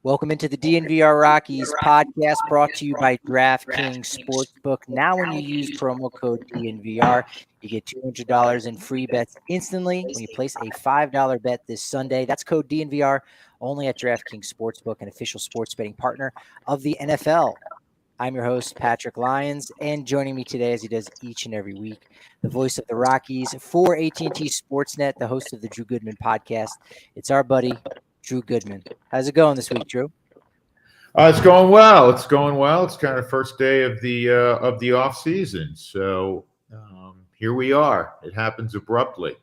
Welcome into the DNVR Rockies podcast brought to you by DraftKings Sportsbook. Now, when you use promo code DNVR, you get $200 in free bets instantly when you place a $5 bet this Sunday. That's code DNVR only at DraftKings Sportsbook, an official sports betting partner of the NFL. I'm your host, Patrick Lyons, and joining me today, as he does each and every week, the voice of the Rockies for AT&T Sportsnet, the host of the Drew Goodman podcast. It's our buddy, Drew Goodman. How's it going this week, Drew? It's going well. It's going well. It's kind of first day of the off season, so here we are. It happens abruptly.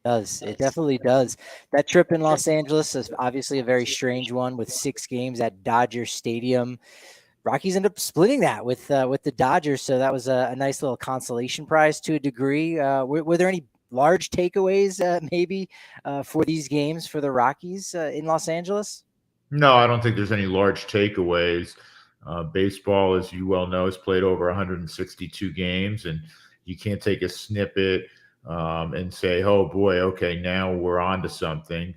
It definitely does. That trip in Los Angeles is obviously a very strange one with 6 games at Dodger Stadium. Rockies end up splitting that with the Dodgers, so that was a nice little consolation prize to a degree. Were there any large takeaways maybe for these games for the Rockies in Los Angeles? No, I don't think there's any large takeaways. Baseball, as you well know, has played over 162 games, and you can't take a snippet and say, oh boy, okay, now we're on to something.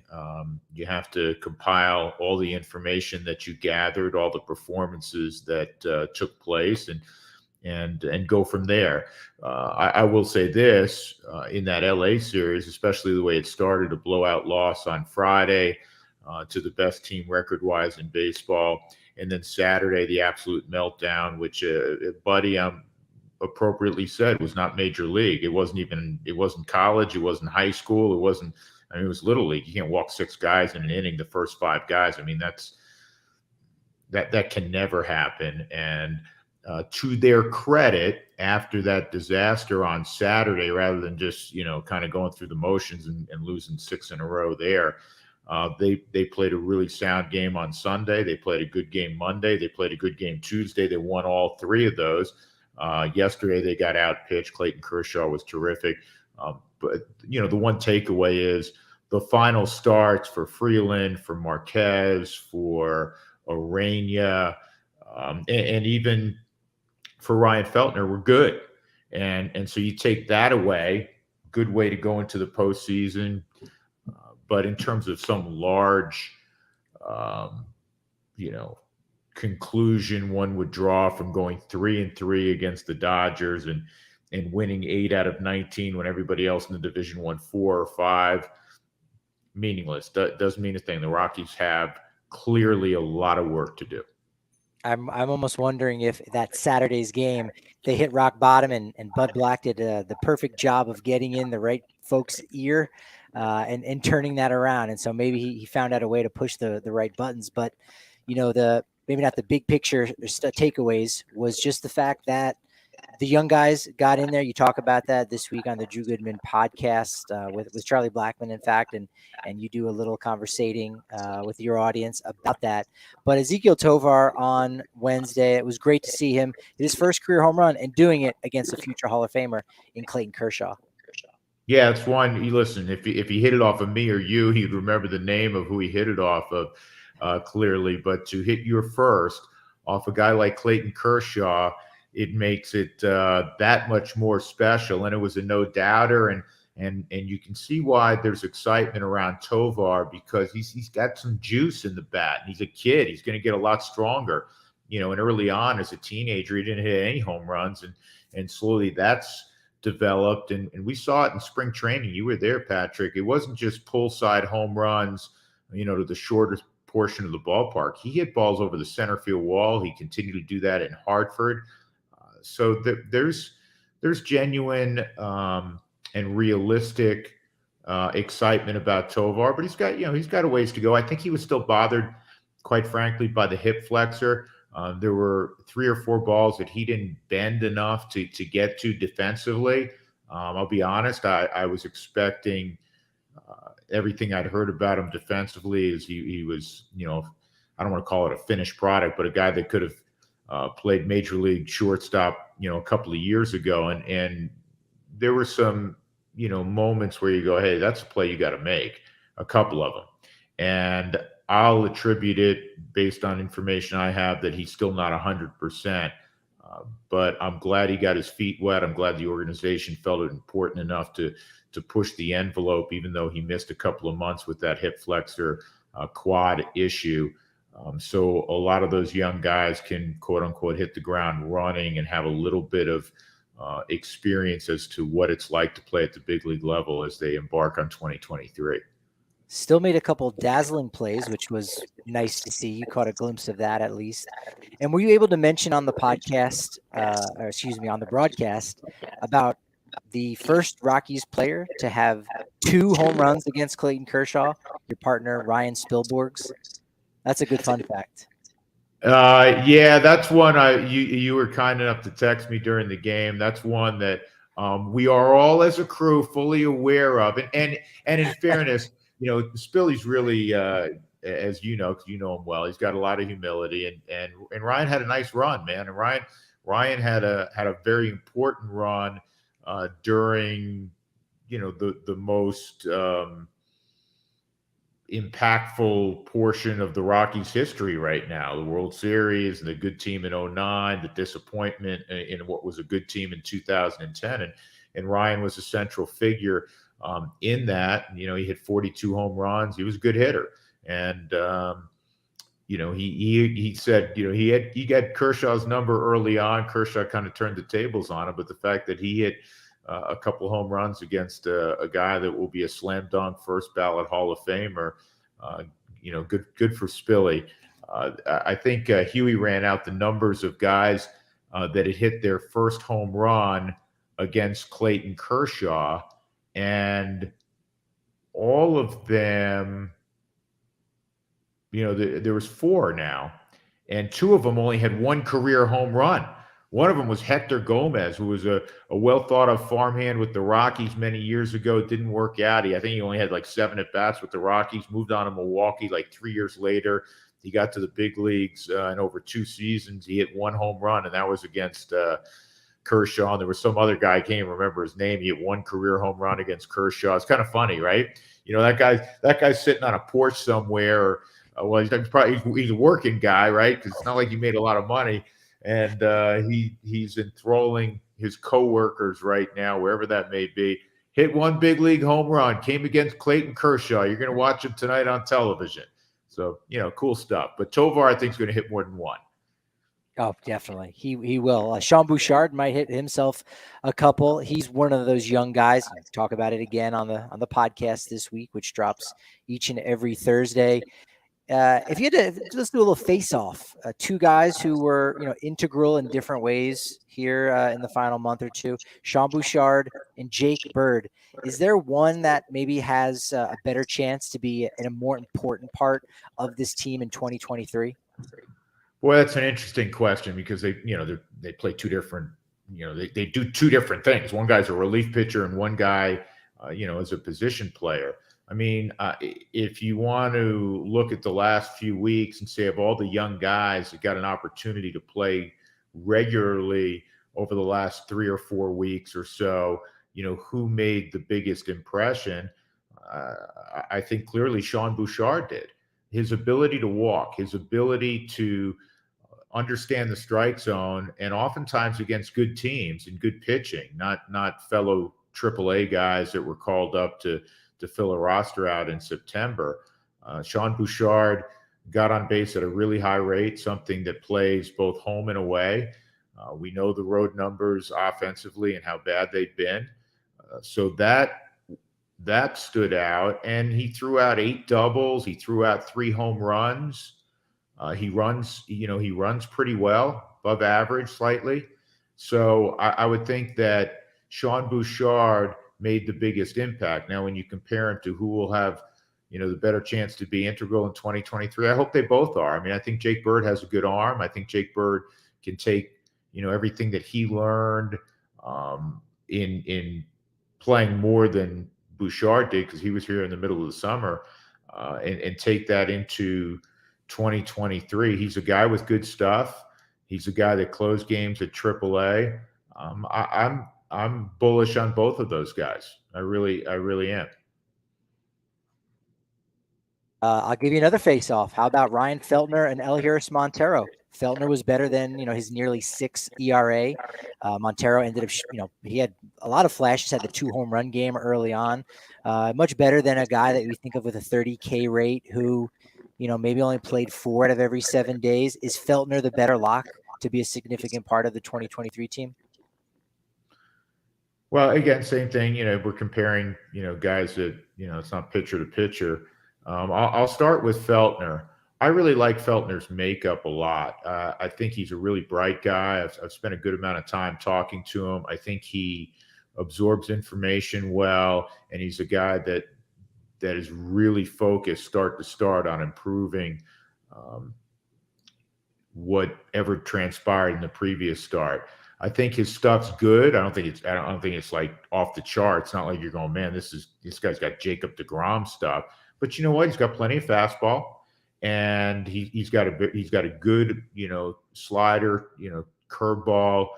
You have to compile all the information that you gathered, all the performances that took place, and go from there. I will say this, in that LA series, especially the way it started, a blowout loss on Friday to the best team record-wise in baseball, and then Saturday, the absolute meltdown, which Buddy appropriately said was not major league. It wasn't college, it wasn't high school, it was little league. You can't walk 6 guys in an inning, the first 5 guys. I mean, that can never happen. And to their credit, after that disaster on Saturday, rather than just kind of going through the motions and losing 6 in a row there, they played a really sound game on Sunday. They played a good game Monday. They played a good game Tuesday. They won all 3 of those. Yesterday they got outpitched. Clayton Kershaw was terrific. But the one takeaway is the final starts for Freeland, for Marquez, for Arena, and even for Ryan Feltner were good. And so you take that away, good way to go into the postseason. But in terms of some large, conclusion one would draw from going 3-3 against the Dodgers and winning 8 out of 19 when everybody else in the division won 4 or 5, meaningless. Doesn't mean a thing. The Rockies have clearly a lot of work to do. I'm almost wondering if that Saturday's game, they hit rock bottom and Bud Black did the perfect job of getting in the right folks' ear and turning that around. And so maybe he found out a way to push the right buttons. But, maybe not the big picture takeaways was just the fact that the young guys got in there. You talk about that this week on the Drew Goodman podcast with Charlie Blackman, in fact, and you do a little conversating with your audience about that. But Ezequiel Tovar on Wednesday, it was great to see him hit his first career home run and doing it against a future Hall of Famer in Clayton Kershaw. Yeah, it's one. You listen, if he hit it off of me or you, he'd remember the name of who he hit it off of. Clearly, but to hit your first off a guy like Clayton Kershaw, it makes it that much more special. And it was a no-doubter, and you can see why there's excitement around Tovar, because he's got some juice in the bat. He's a kid. He's going to get a lot stronger. And early on as a teenager, he didn't hit any home runs, and slowly that's developed. And we saw it in spring training. You were there, Patrick. It wasn't just pull side home runs, to the shortest portion of the ballpark. He hit balls over the center field wall. He continued to do that in Hartford. So there's genuine and realistic excitement about Tovar, but he's got a ways to go. I think he was still bothered, quite frankly, by the hip flexor. There were 3 or 4 balls that he didn't bend enough to get to defensively. I'll be honest, I was expecting everything I'd heard about him defensively is he was, I don't want to call it a finished product, but a guy that could have played major league shortstop, a couple of years ago. And there were some, moments where you go, hey, that's a play you got to make, a couple of them. And I'll attribute it based on information I have that he's still not 100%. But I'm glad he got his feet wet. I'm glad the organization felt it important enough to push the envelope, even though he missed a couple of months with that hip flexor. quad issue. So a lot of those young guys can, quote unquote, hit the ground running and have a little bit of experience as to what it's like to play at the big league level as they embark on 2023. Still made a couple dazzling plays, which was nice to see. You caught a glimpse of that at least. And were you able to mention on the podcast, or excuse me, on the broadcast, about the first Rockies player to have 2 home runs against Clayton Kershaw, your partner Ryan Spilborghs? That's a good fun fact. Yeah, that's one you were kind enough to text me during the game. That's one that we are all as a crew fully aware of. And in fairness, Spilly's really, as you know, because you know him well, he's got a lot of humility, and Ryan had a nice run, man. And Ryan had a very important run during, the most impactful portion of the Rockies' history right now, the World Series, and the good team in 2009, the disappointment in what was a good team in 2010. And Ryan was a central figure in that. He hit 42 home runs. He was a good hitter. And, he said, he got Kershaw's number early on. Kershaw kind of turned the tables on him, but the fact that he hit a couple home runs against a guy that will be a slam dunk first ballot Hall of Famer, good for Spilly. I think Huey ran out the numbers of guys that had hit their first home run against Clayton Kershaw, and all of them, there was 4 now, and 2 of them only had 1 career home run. One of them was Hector Gomez, who was a well-thought-of farmhand with the Rockies many years ago. It didn't work out. I think he only had like 7 at-bats with the Rockies, moved on to Milwaukee like 3 years later. He got to the big leagues, and over 2 seasons, he hit 1 home run, and that was against Kershaw. And there was some other guy, I can't even remember his name. He hit 1 career home run against Kershaw. It's kind of funny, right? That guy's sitting on a porch somewhere. Well, he's a working guy, right? Because it's not like he made a lot of money. And he's enthralling his coworkers right now, wherever that may be. Hit 1 big league home run, came against Clayton Kershaw. You're going to watch him tonight on television. So, cool stuff. But Tovar, I think, is going to hit more than 1. Oh, definitely. He will. Sean Bouchard might hit himself a couple. He's one of those young guys. I'll talk about it again on the podcast this week, which drops each and every Thursday. If you had to let's do a little face-off, 2 guys who were integral in different ways here in the final month or 2, Sean Bouchard and Jake Bird. Is there one that maybe has a better chance to be a more important part of this team in 2023? Well, that's an interesting question because they play 2 different. They do 2 different things. One guy's a relief pitcher, and one guy, is a position player. I mean, if you want to look at the last few weeks and say of all the young guys that got an opportunity to play regularly over the last 3 or 4 weeks or so, who made the biggest impression? I think clearly Sean Bouchard did. His ability to walk, his ability to understand the strike zone, and oftentimes against good teams and good pitching, not fellow AAA guys that were called up to fill a roster out in September. Sean Bouchard got on base at a really high rate, something that plays both home and away. We know the road numbers offensively and how bad they've been. So that stood out. And he threw out 8 doubles. He threw out 3 home runs. He runs pretty well, above average slightly. So I would think that Sean Bouchard made the biggest impact. Now, when you compare him to who will have, the better chance to be integral in 2023, I hope they both are. I mean, I think Jake Bird has a good arm. I think Jake Bird can take, everything that he learned in playing more than Bouchard did, because he was here in the middle of the summer, and take that into 2023. He's a guy with good stuff. He's a guy that closed games at AAA. I'm bullish on both of those guys. I really am. I'll give you another face-off. How about Ryan Feltner and Ellie Montero? Feltner was better than, his nearly 6 ERA. Montero ended up, he had a lot of flashes, had the 2 home run game early on. Much better than a guy that we think of with a 30K rate who, maybe only played 4 out of every 7 days. Is Feltner the better lock to be a significant part of the 2023 team? Well, again, same thing. We're comparing, guys that, it's not pitcher to pitcher. I'll start with Feltner. I really like Feltner's makeup a lot. I think he's a really bright guy. I've spent a good amount of time talking to him. I think he absorbs information well, and he's a guy that is really focused start to start on improving whatever transpired in the previous start. I think his stuff's good. I don't think it's like off the charts. It's not like you're going, man, this guy's got Jacob deGrom stuff. But you know what? He's got plenty of fastball, and he's got a good, slider, curveball,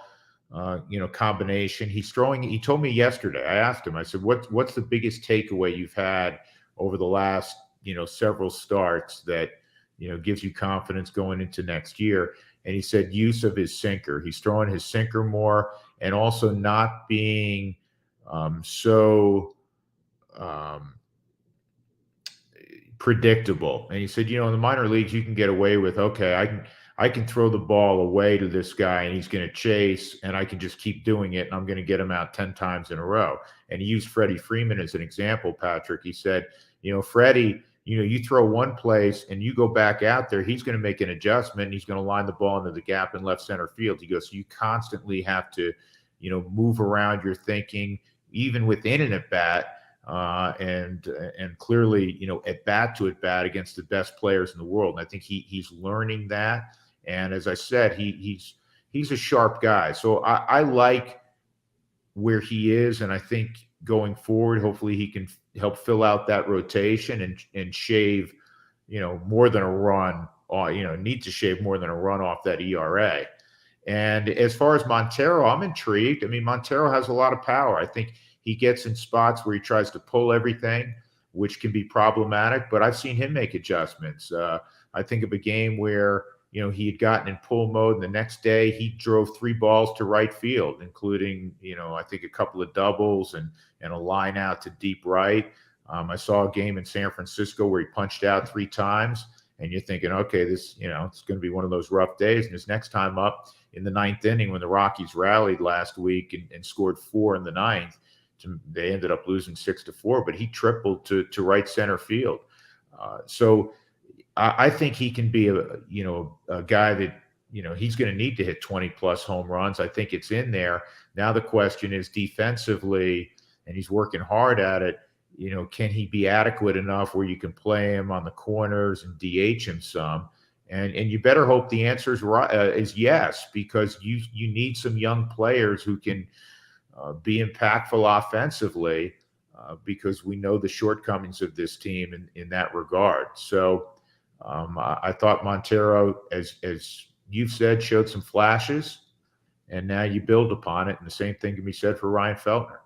combination. He's throwing. He told me yesterday. I asked him. I said, what's the biggest takeaway you've had over the last, several starts that, gives you confidence going into next year? And he said use of his sinker. He's throwing his sinker more, and also not being so predictable. And he said, in the minor leagues, you can get away with, okay, I can throw the ball away to this guy and he's going to chase, and I can just keep doing it, and I'm going to get him out 10 times in a row. And he used Freddie Freeman as an example, Patrick. He said, Freddie, you throw one place and you go back out there, he's going to make an adjustment, and he's going to line the ball into the gap in left center field. He goes, so you constantly have to, move around your thinking, even within an at-bat, and clearly, at bat against the best players in the world. And I think he's learning that. And as I said, he's a sharp guy. So I like where he is, and I think going forward, hopefully he can help fill out that rotation and shave, more than a run, need to shave more than a run off that ERA. And as far as Montero, I'm intrigued. I mean, Montero has a lot of power. I think he gets in spots where he tries to pull everything, which can be problematic, but I've seen him make adjustments. I think of a game where, he had gotten in pull mode, and the next day he drove 3 balls to right field, including, I think a couple of doubles and a line out to deep right. I saw a game in San Francisco where he punched out 3 times, and you're thinking, okay, this, it's going to be one of those rough days. And his next time up in the 9th inning, when the Rockies rallied last week and scored 4 in the 9th, they ended up losing 6-4, but he tripled to right center field. So I think he can be a guy that, he's going to need to hit 20 plus home runs. I think it's in there. Now the question is defensively, and he's working hard at it, can he be adequate enough where you can play him on the corners and DH him some? And you better hope the answer is yes, because you need some young players who can be impactful offensively, because we know the shortcomings of this team in that regard. So I thought Montero, as you've said, showed some flashes, and now you build upon it. And the same thing can be said for Ryan Feltner.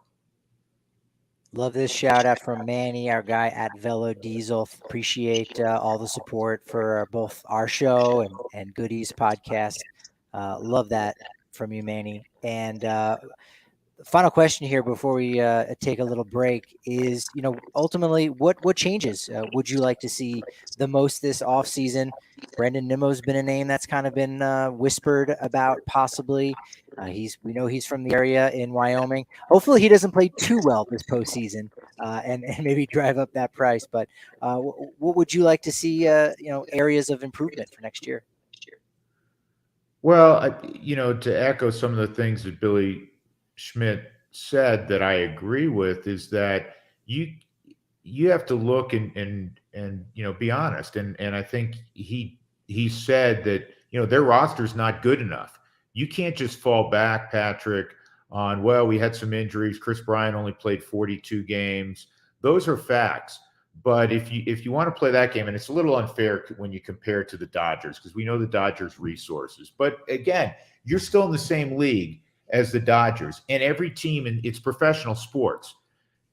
Love this shout out from Manny, our guy at Velo Diesel. Appreciate all the support for both our show and Goodies podcast. Love that from you, Manny. And final question here before we take a little break is, ultimately, what changes would you like to see the most this offseason? Brendan Nemo's been a name that's kind of been whispered about possibly. We know he's from the area in Wyoming. Hopefully he doesn't play too well this postseason and maybe drive up that price. But what would you like to see, areas of improvement for next year? Well, to echo some of the things that Billy Schmidt said that I agree with, is that you have to look and be honest. And I think he said that, their roster's not good enough. You can't just fall back, Patrick, on, well, we had some injuries. Chris Bryant only played 42 games. Those are facts. But if you want to play that game, and it's a little unfair when you compare it to the Dodgers, because we know the Dodgers' resources. But again, you're still in the same league as the Dodgers, and every team, and it's professional sports.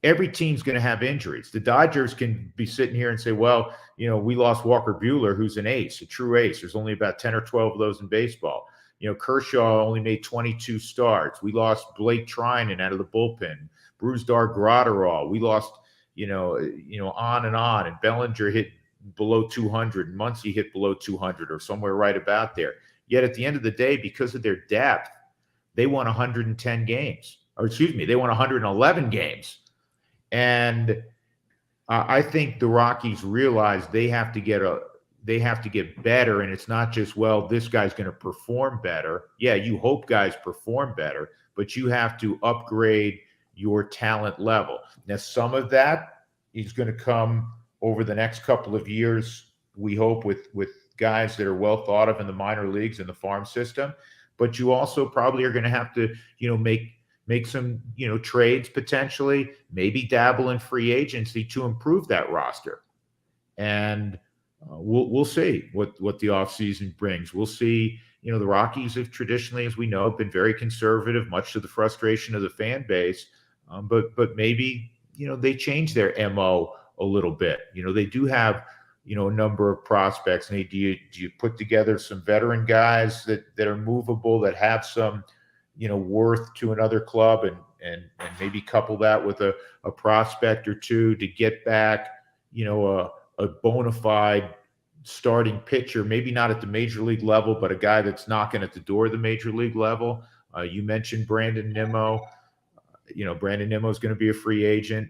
every team's going to have injuries. The Dodgers can be sitting here and say, well, we lost Walker Buehler, who's an ace, a true ace. There's only about 10 or 12 of those in baseball. Kershaw only made 22 starts. We lost Blake Trinan out of the bullpen. Brusdar Graterol. We lost, on and on. And Bellinger hit below 200. And Muncy hit below 200 or somewhere right about there. Yet at the end of the day, because of their depth, they won 110 games. They won 111 games. And I think the Rockies realize they have to get better. And it's not just, well, this guy's going to perform better. Yeah, you hope guys perform better, but you have to upgrade your talent level. Now, some of that is going to come over the next couple of years, we hope, with guys that are well thought of in the minor leagues and the farm system. But you also probably are going to have to, make some, trades potentially, maybe dabble in free agency to improve that roster. And we'll see what the offseason brings. We'll see. The Rockies have traditionally, as we know, been very conservative, much to the frustration of the fan base. But maybe, they change their MO a little bit. They do have, a number of prospects. And do you put together some veteran guys that are movable, that have some, worth to another club, and maybe couple that with a prospect or two to get back, a bona fide starting pitcher, maybe not at the major league level, but a guy that's knocking at the door of the major league level. You mentioned Brandon Nemo. Brandon Nemo is going to be a free agent.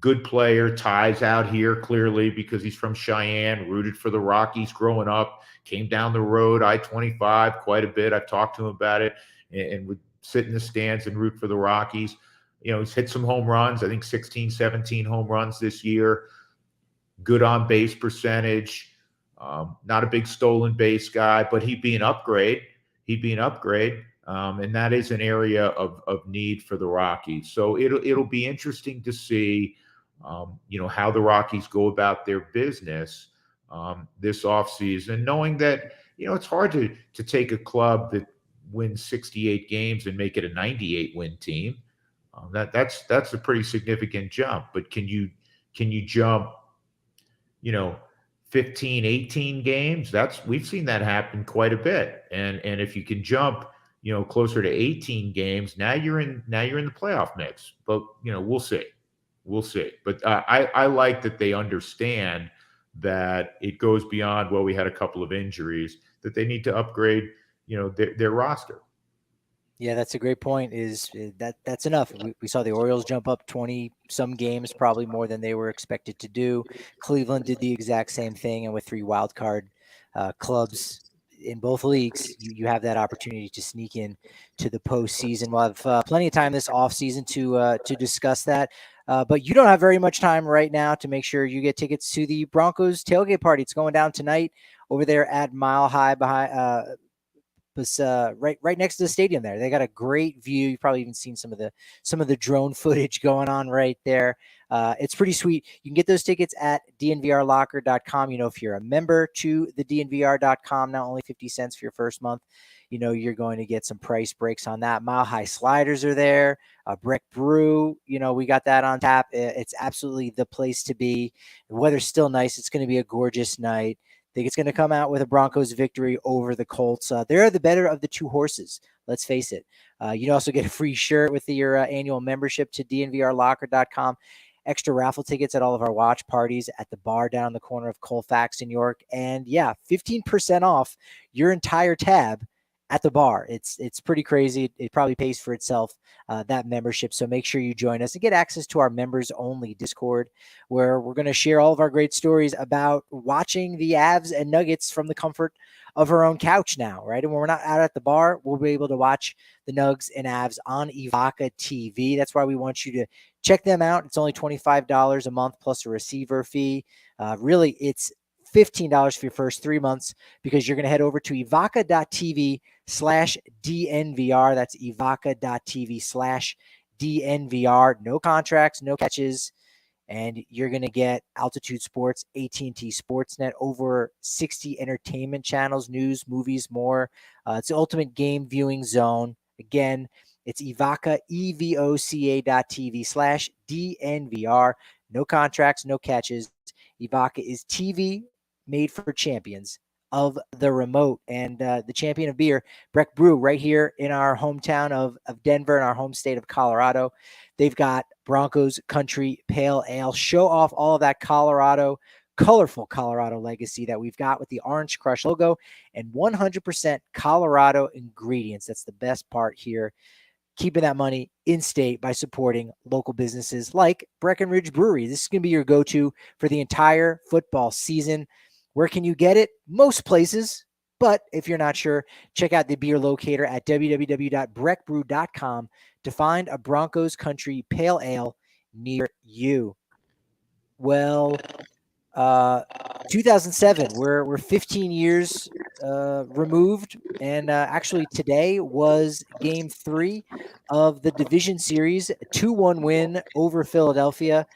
Good player, ties out here clearly because he's from Cheyenne, rooted for the Rockies growing up, came down the road, I-25 quite a bit. I've talked to him about it and would sit in the stands and root for the Rockies. He's hit some home runs, I think 16, 17 home runs this year. Good on base percentage. Not a big stolen base guy, but he'd be an upgrade. And that is an area of need for the Rockies. So it'll be interesting to see, how the Rockies go about their business this offseason, knowing that, it's hard to take a club that wins 68 games and make it a 98-win team. That's a pretty significant jump. But can you jump, 15, 18 games? We've seen that happen quite a bit. And if you can jump, closer to 18 games, now you're in the playoff mix. But we'll see. But I like that they understand that it goes beyond, well, we had a couple of injuries, that they need to upgrade, their roster. Yeah, that's a great point. That's enough. We saw the Orioles jump up 20 some games, probably more than they were expected to do. Cleveland did the exact same thing, and with 3 wild card clubs in both leagues, you have that opportunity to sneak in to the postseason. We'll have plenty of time this offseason to discuss that. But you don't have very much time right now to make sure you get tickets to the Broncos tailgate party. It's going down tonight over there at Mile High behind right next to the stadium there. They got a great view. You've probably even seen some of the drone footage going on right there. It's pretty sweet. You can get those tickets at DNVRlocker.com. If you're a member to the DNVR.com, not only 50 cents for your first month, you're going to get some price breaks on that. Mile High sliders are there. Brick Brew, we got that on tap. It's absolutely the place to be. The weather's still nice. It's going to be a gorgeous night. I think it's going to come out with a Broncos victory over the Colts. They're the better of the 2 horses. Let's face it. You also get a free shirt with your annual membership to DNVRlocker.com. Extra raffle tickets at all of our watch parties at the bar down the corner of Colfax in York. And 15% off your entire tab at the bar. It's pretty crazy. It probably pays for itself, that membership. So make sure you join us and get access to our members only Discord, where we're going to share all of our great stories about watching the Avs and Nuggets from the comfort of our own couch now, right? And when we're not out at the bar, we'll be able to watch the Nugs and Avs on Evoca TV. That's why we want you to check them out. It's only $25 a month plus a receiver fee. Really, it's $15 for your first 3 months, because you're going to head over to evoca.tv/DNVR. That's evoca.tv/DNVR. No contracts, no catches. And you're going to get Altitude Sports, AT&T Sportsnet, over 60 entertainment channels, news, movies, more. It's the ultimate game viewing zone. Again, It's Evoca, evoca.tv/DNVR. No contracts, no catches. Evoca is TV made for champions of the remote. And the champion of beer, Breck Brew, right here in our hometown of Denver, in our home state of Colorado. They've got Broncos Country Pale Ale. Show off all of that colorful Colorado legacy that we've got with the Orange Crush logo and 100% Colorado ingredients. That's the best part here. Keeping that money in state by supporting local businesses like Breckenridge Brewery. This is going to be your go-to for the entire football season. Where can you get it? Most places. But if you're not sure, check out the beer locator at www.breckbrew.com to find a Broncos Country Pale Ale near you. Well, 2007, we're 15 years removed, and actually today was game 3 of the division series, a 2-1 win over Philadelphia.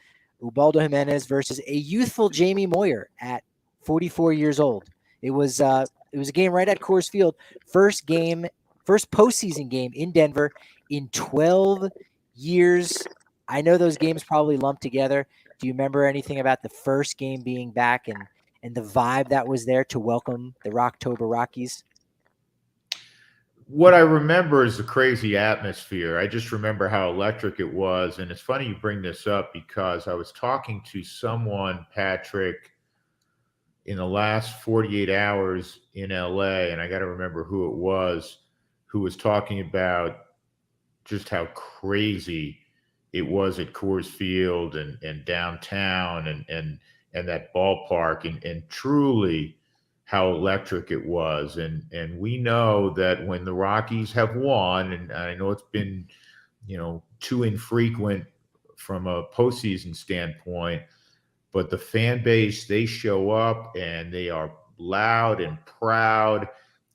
Ubaldo Jimenez versus a youthful Jamie Moyer at 44 years old. It was a game right at Coors Field, first postseason game in Denver in 12 years. I know those games probably lumped together. Do you remember anything about the first game being back and the vibe that was there to welcome the Rocktober Rockies? What I remember is the crazy atmosphere. I just remember how electric it was. And it's funny you bring this up because I was talking to someone, Patrick, in the last 48 hours in LA, and I got to remember who it was, who was talking about just how crazy it was at Coors Field and downtown and that ballpark and truly how electric it was. And we know that when the Rockies have won, and I know it's been, too infrequent from a postseason standpoint, but the fan base, they show up and they are loud and proud.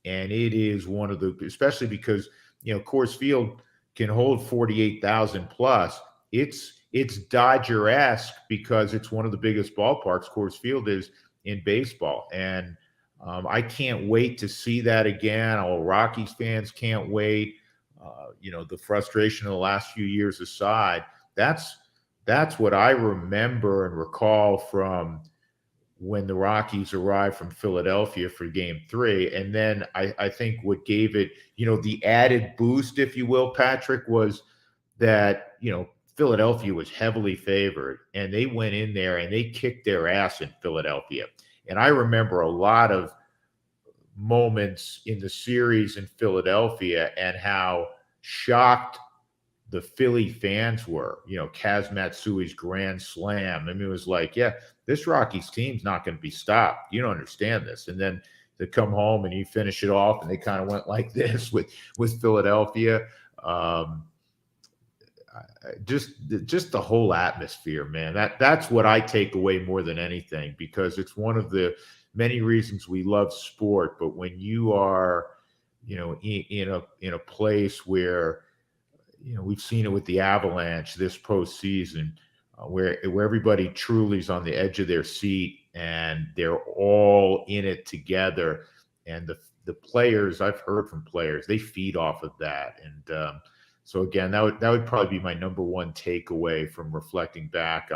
And it is one of the, especially because, Coors Field can hold 48,000 plus. It's Dodger-esque because it's one of the biggest ballparks Coors Field is in baseball. And I can't wait to see that again. All Rockies fans can't wait. The frustration of the last few years aside, that's what I remember and recall from when the Rockies arrived from Philadelphia for game 3. And then I think what gave it, the added boost, if you will, Patrick, was that, Philadelphia was heavily favored and they went in there and they kicked their ass in Philadelphia. And I remember a lot of moments in the series in Philadelphia and how shocked the Philly fans were. Kaz Matsui's grand slam. I mean, it was like, yeah, this Rockies team's not going to be stopped. You don't understand this. And then to come home and you finish it off, and they kind of went like this with Philadelphia. Just the whole atmosphere, man. That's what I take away more than anything, because it's one of the many reasons we love sport. But when you are, in a place where, we've seen it with the Avalanche this postseason, where everybody truly is on the edge of their seat and they're all in it together. And the players, I've heard from players, they feed off of that. And so again, that would probably be my number one takeaway from reflecting back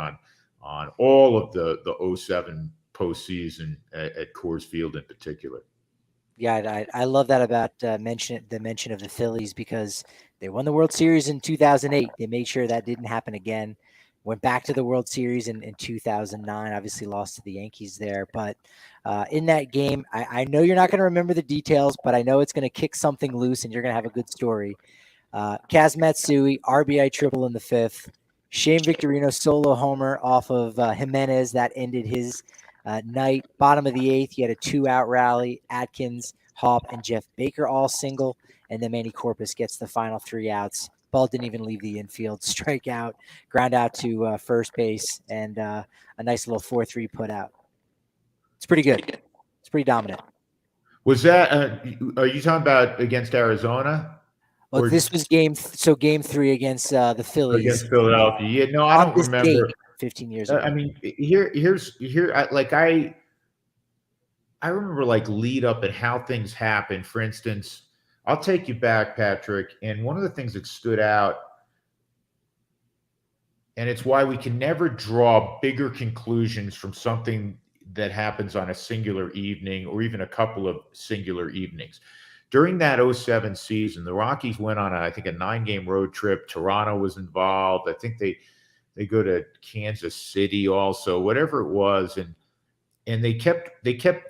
on all of the 07 postseason at Coors Field in particular. Yeah, I love that about the mention of the Phillies, because they won the World Series in 2008. They made sure that didn't happen again. Went back to the World Series in 2009, obviously lost to the Yankees there. But in that game, I know you're not going to remember the details, but I know it's going to kick something loose and you're going to have a good story. Kaz Matsui, RBI triple in the 5th. Shane Victorino solo homer off of Jimenez that ended his night. Bottom of the 8th, he had a 2-out rally. Atkins, Hop, and Jeff Baker all single. And then Manny Corpus gets the final 3 outs. Ball didn't even leave the infield. Strike out, ground out to first base, and a nice little 4-3 put out. It's pretty good. It's pretty dominant. Was that, are you talking about against Arizona? Well, this was game 3 against the Phillies. Against Philadelphia. Yeah, no, I don't remember. 15 years ago. I mean, I remember like lead up and how things happened. For instance, I'll take you back, Patrick. And one of the things that stood out, and it's why we can never draw bigger conclusions from something that happens on a singular evening or even a couple of singular evenings. During that '07 season, the Rockies went on, I think, a 9-game road trip. Toronto was involved. I think they go to Kansas City also, whatever it was. And they kept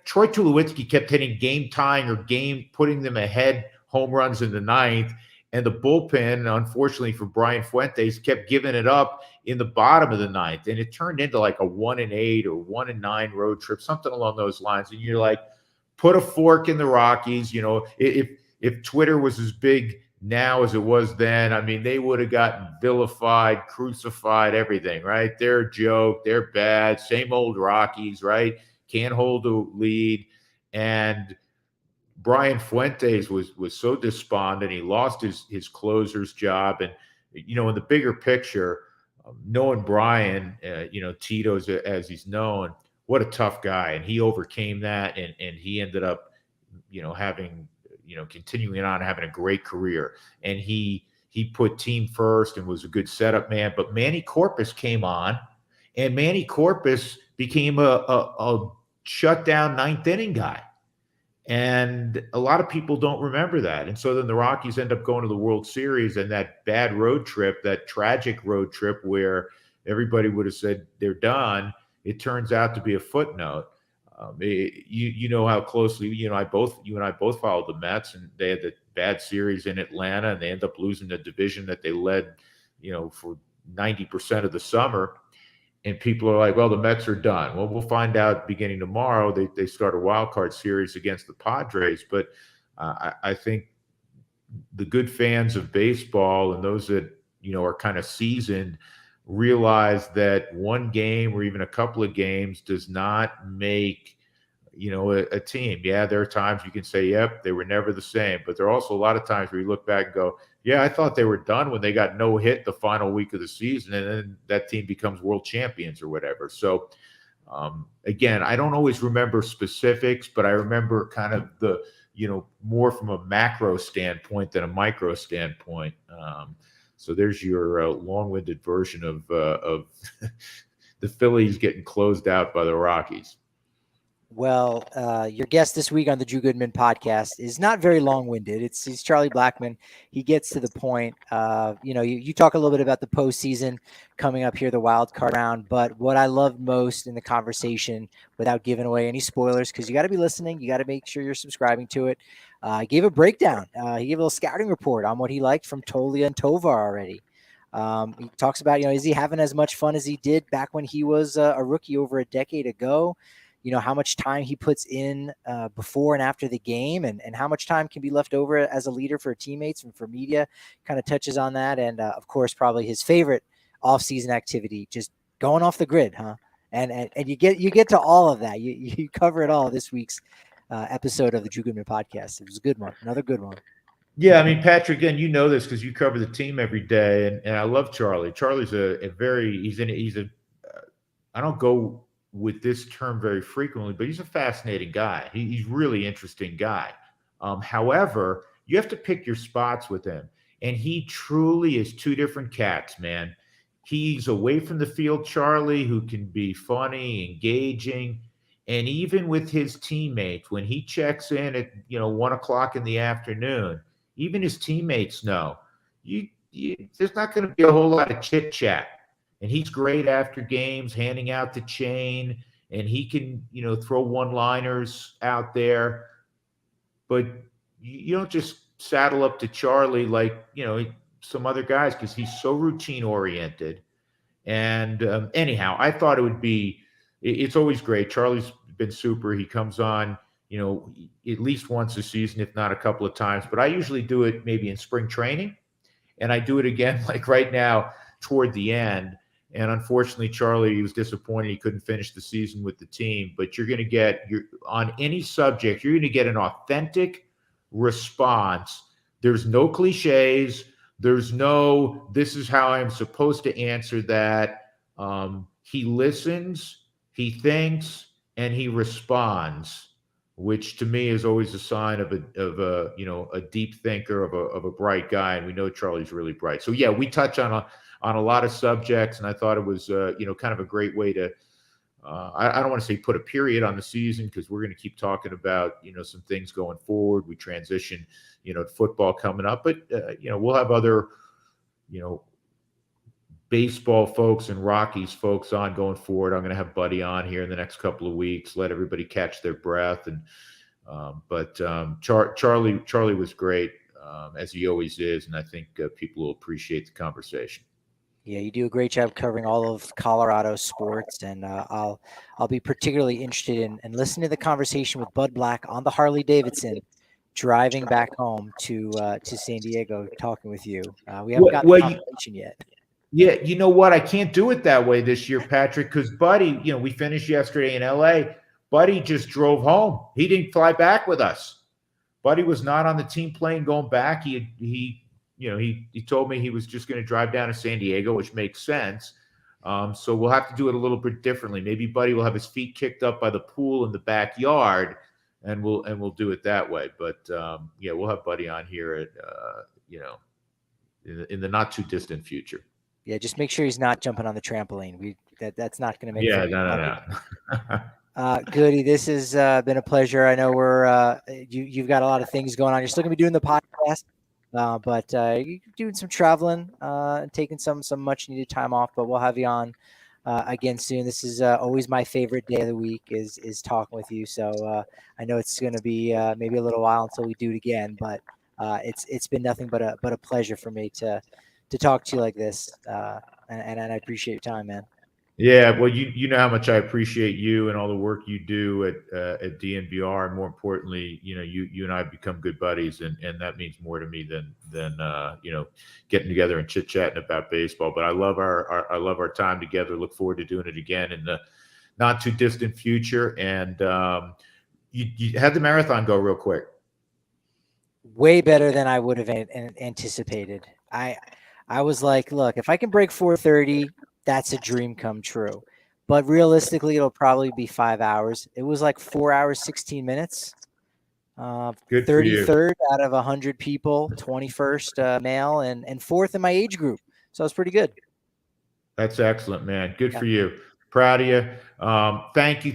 Troy Tulowitzki kept hitting game tying or putting them ahead home runs in the ninth. And the bullpen, unfortunately for Brian Fuentes, kept giving it up in the bottom of the ninth. And it turned into like a 1-8 or 1-9 road trip, something along those lines. And you're like, put a fork in the Rockies. You know, if Twitter was as big now as it was then, I mean, they would have gotten vilified, crucified, everything, right? They're a joke. They're bad. Same old Rockies, right? Can't hold a lead. And Brian Fuentes was so despondent. He lost his closer's job. And, you know, in the bigger picture, knowing Brian, you know, Tito's as he's known, what a tough guy. And he overcame that. And he ended up, you know, continuing on, having a great career. And he put team first and was a good setup man. But Manny Corpus came on, and Manny Corpus became a shutdown ninth inning guy. And a lot of people don't remember that. And so then the Rockies end up going to the World Series, and that bad road trip, that tragic road trip where everybody would have said they're done, it turns out to be a footnote. You know how closely you and I both followed the Mets, and they had the bad series in Atlanta, and they end up losing the division that they led, you know, for 90% of the summer. And people are like, well, the Mets are done. Well, we'll find out beginning tomorrow. They start a wild card series against the Padres. But I think the good fans of baseball and those that, you know, are kind of seasoned realize that one game or even a couple of games does not make, you know, a team. Yeah, there are times you can say, yep, they were never the same. But there are also a lot of times where you look back and go, yeah, I thought they were done when they got no hit the final week of the season, and then that team becomes world champions or whatever. So, again, I don't always remember specifics, but I remember kind of the, you know, more from a macro standpoint than a micro standpoint. So there's your long-winded version of the Phillies getting closed out by the Rockies. Well, your guest this week on the Drew Goodman podcast is not very long-winded. He's Charlie Blackman. He gets to the point. You know, you talk a little bit about the postseason coming up here, the wild card round. But what I loved most in the conversation, without giving away any spoilers, because you got to be listening, you got to make sure you're subscribing to it. He gave a breakdown. He gave a little scouting report on what he liked from Tolia and Tovar already. He talks about, you know, is he having as much fun as he did back when he was a rookie over a decade ago? You know, how much time he puts in before and after the game, and how much time can be left over as a leader for teammates and for media, kind of touches on that. And of course, probably his favorite off-season activity, just going off the grid, huh? And you get to all of that. You cover it all this week's episode of the Drew Goodman podcast. It was a good one. Another good one. Yeah, I mean, Patrick, again, you know this because you cover the team every day, and I love Charlie. Charlie's I don't go with this term very frequently, but he's a fascinating guy. He's really interesting guy. However, you have to pick your spots with him. And he truly is two different cats, man. He's away from the field, Charlie, who can be funny, engaging. And even with his teammates, when he checks in at, 1 o'clock in the afternoon, even his teammates know there's not going to be a whole lot of chit chat. And he's great after games, handing out the chain, and he can, throw one-liners out there. But you don't just saddle up to Charlie like, some other guys, because he's so routine-oriented. And anyhow, I thought it's always great. Charlie's been super. He comes on, at least once a season, if not a couple of times. But I usually do it maybe in spring training, and I do it again like right now toward the end. And unfortunately, Charlie was disappointed he couldn't finish the season with the team. But you're going to get, on any subject, you're going to get an authentic response. There's no cliches. There's no, this is how I'm supposed to answer that. He listens, he thinks, and he responds. which to me is always a sign of a a deep thinker, of a bright guy, and we know Charlie's really bright. So yeah, we touch on a lot of subjects, and I thought it was kind of a great way to. I don't want to say put a period on the season, because we're going to keep talking about some things going forward. We transition to football coming up, but we'll have other baseball folks and Rockies folks on going forward. I'm going to have Buddy on here in the next couple of weeks, let everybody catch their breath. And Charlie was great, as he always is, and I think people will appreciate the conversation. Yeah, you do a great job covering all of Colorado sports, and I'll be particularly interested in listening to the conversation with Bud Black on the Harley Davidson, driving back home to San Diego, talking with you. We haven't got the conversation yet. Yeah, you know what? I can't do it that way this year, Patrick, because Buddy, we finished yesterday in LA. Buddy just drove home. He didn't fly back with us. Buddy was not on the team plane going back. He told me he was just going to drive down to San Diego, which makes sense. So we'll have to do it a little bit differently. Maybe Buddy will have his feet kicked up by the pool in the backyard, and we'll do it that way. But we'll have Buddy on here at in the not too distant future. Yeah, just make sure he's not jumping on the trampoline. That's not going to make. Yeah, no. Goody, this has been a pleasure. I know you've got a lot of things going on. You're still going to be doing the podcast, but you're doing some traveling, taking some much needed time off. But we'll have you on again soon. This is always my favorite day of the week is talking with you. So I know it's going to be maybe a little while until we do it again, but it's been nothing but a pleasure for me to talk to you like this, and I appreciate your time, man. Yeah, well, you know how much I appreciate you and all the work you do at DNVR, and more importantly, you and I have become good buddies, and that means more to me than getting together and chit chatting about baseball. But I love our time together. Look forward to doing it again in the not too distant future. And you had the marathon go real quick. Way better than I would have anticipated. I was like, look, if I can break 4:30, that's a dream come true. But realistically, it'll probably be 5 hours. It was like 4 hours, 16 minutes. Good 33rd out of 100 people, 21st male, and fourth in my age group. So it's pretty good. That's excellent, man. Good for you. Proud of you. Thank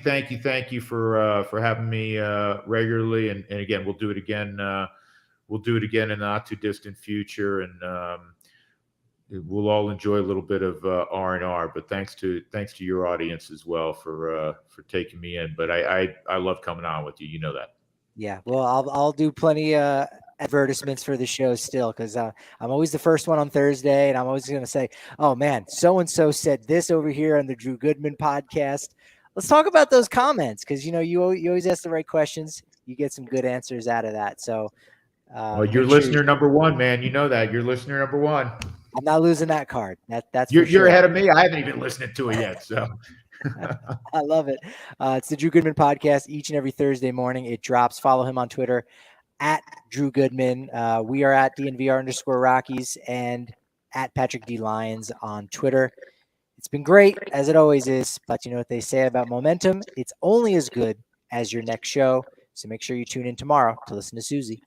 you for having me regularly. And again, we'll do it again. We'll do it again in the not too distant future, and we'll all enjoy a little bit of R&R. But thanks to your audience as well for taking me in. But I love coming on with you. You know that. Yeah. Well, I'll do plenty advertisements for the show still, because I'm always the first one on Thursday, and I'm always going to say, oh man, so and so said this over here on the Drew Goodman podcast. Let's talk about those comments, because you always ask the right questions. You get some good answers out of that. So. Well, you're listener number one, man. You know that. You're listener number one. I'm not losing that card. That's you're ahead of me. I haven't even listened to it yet. So I love it. It's the Drew Goodman podcast each and every Thursday morning. It drops. Follow him on Twitter at Drew Goodman. We are at DNVR_Rockies and at Patrick D Lyons on Twitter. It's been great, as it always is. But you know what they say about momentum? It's only as good as your next show. So make sure you tune in tomorrow to listen to Susie.